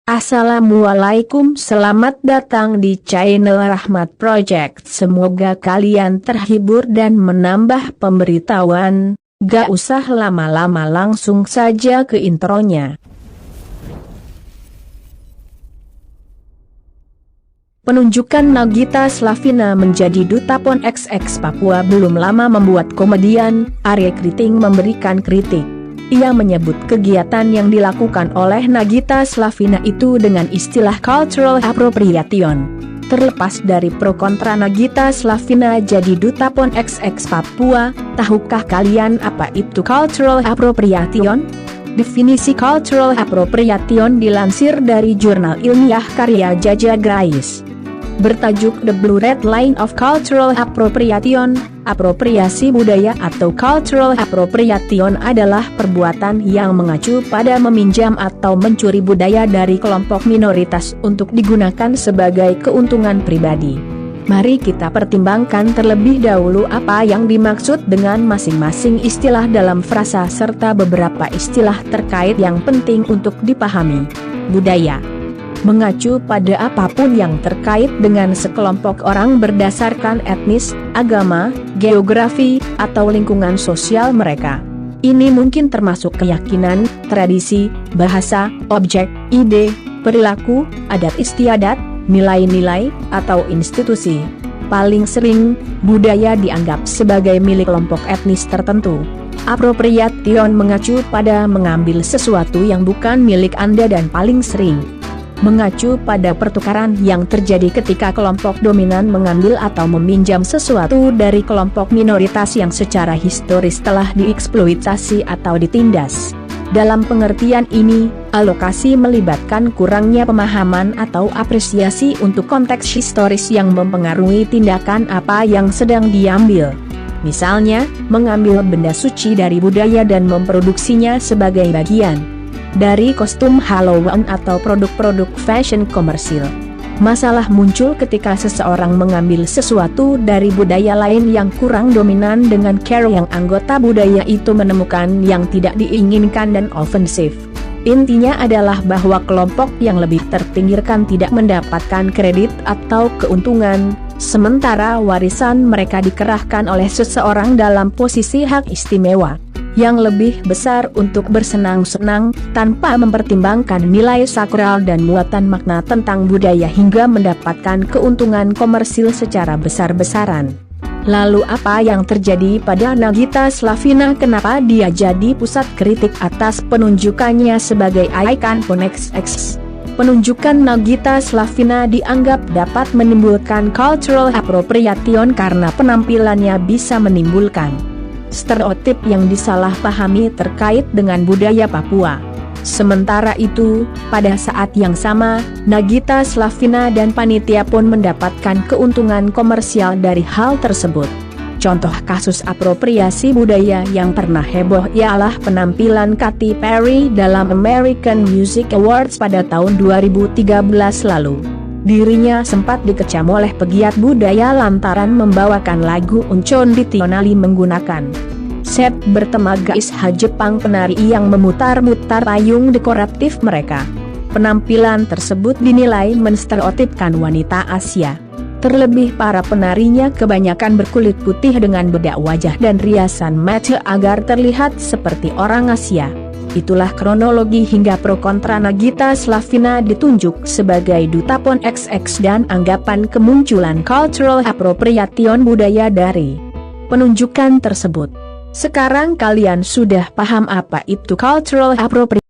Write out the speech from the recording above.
Assalamualaikum, selamat datang di channel Rahmat Project. Semoga kalian terhibur dan menambah pemberitahuan. Gak usah lama-lama, langsung saja ke intronya. Penunjukan Nagita Slavina menjadi Duta PON XX Papua belum lama membuat komedian Arya Kriting memberikan kritik. Ia menyebut kegiatan yang dilakukan oleh Nagita Slavina itu dengan istilah cultural appropriation. Terlepas dari pro kontra Nagita Slavina jadi Duta PON XX Papua, tahukah kalian apa itu cultural appropriation? Definisi cultural appropriation dilansir dari jurnal ilmiah karya Jaja Grais. Bertajuk The Blue Red Line of Cultural Appropriation, apropriasi budaya atau cultural appropriation adalah perbuatan yang mengacu pada meminjam atau mencuri budaya dari kelompok minoritas untuk digunakan sebagai keuntungan pribadi. Mari kita pertimbangkan terlebih dahulu apa yang dimaksud dengan masing-masing istilah dalam frasa serta beberapa istilah terkait yang penting untuk dipahami. Budaya mengacu pada apapun yang terkait dengan sekelompok orang berdasarkan etnis, agama, geografi, atau lingkungan sosial mereka. Ini mungkin termasuk keyakinan, tradisi, bahasa, objek, ide, perilaku, adat istiadat, nilai-nilai, atau institusi. Paling sering, budaya dianggap sebagai milik kelompok etnis tertentu. Appropriation mengacu pada mengambil sesuatu yang bukan milik Anda dan paling sering mengacu pada pertukaran yang terjadi ketika kelompok dominan mengambil atau meminjam sesuatu dari kelompok minoritas yang secara historis telah dieksploitasi atau ditindas. Dalam pengertian ini, alokasi melibatkan kurangnya pemahaman atau apresiasi untuk konteks historis yang mempengaruhi tindakan apa yang sedang diambil. Misalnya, mengambil benda suci dari budaya dan memproduksinya sebagai bagian dari kostum Halloween atau produk-produk fashion komersil. Masalah muncul ketika seseorang mengambil sesuatu dari budaya lain yang kurang dominan dengan cara yang anggota budaya itu menemukan yang tidak diinginkan dan ofensif. Intinya adalah bahwa kelompok yang lebih terpinggirkan tidak mendapatkan kredit atau keuntungan, sementara warisan mereka dikerahkan oleh seseorang dalam posisi hak istimewa yang lebih besar untuk bersenang-senang, tanpa mempertimbangkan nilai sakral dan muatan makna tentang budaya hingga mendapatkan keuntungan komersil secara besar-besaran. Lalu apa yang terjadi pada Nagita Slavina? Kenapa dia jadi pusat kritik atas penunjukannya sebagai ikon PON XX? Penunjukan Nagita Slavina dianggap dapat menimbulkan cultural appropriation karena penampilannya bisa menimbulkan stereotip yang disalahpahami terkait dengan budaya Papua. Sementara itu, pada saat yang sama, Nagita Slavina dan panitia pun mendapatkan keuntungan komersial dari hal tersebut. Contoh kasus apropriasi budaya yang pernah heboh ialah penampilan Katy Perry dalam American Music Awards pada tahun 2013 lalu. Dirinya sempat dikecam oleh pegiat budaya lantaran membawakan lagu Uncon ditonali menggunakan set bertemaga isha Jepang penari yang memutar-mutar payung dekoratif mereka. Penampilan tersebut dinilai menstereotipkan wanita Asia. Terlebih para penarinya kebanyakan berkulit putih dengan bedak wajah dan riasan mata agar terlihat seperti orang Asia. Itulah kronologi hingga pro kontra Nagita Slavina ditunjuk sebagai Duta PON XX dan anggapan kemunculan cultural appropriation budaya dari penunjukan tersebut. Sekarang kalian sudah paham apa itu cultural appropriation?